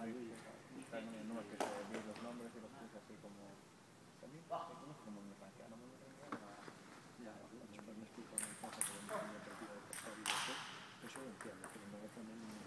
No, es que vi los nombres y los puse así como... ¿También? Como me parecía, no me ya, después me explico una cosa que no tenía partido de pasar y de eso lo entiendo, pero no lo ponen